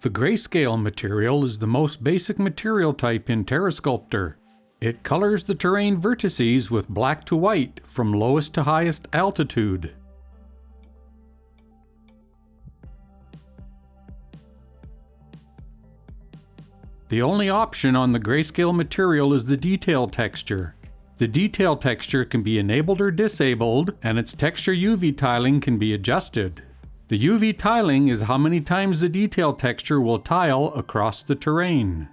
The Grayscale material is the most basic material type in TerreSculptor. It colors the terrain vertices with black to white from lowest to highest altitude. The only option on the Grayscale material is the detail texture. The detail texture can be enabled or disabled, and its texture UV tiling can be adjusted. The UV tiling is how many times the detail texture will tile across the terrain.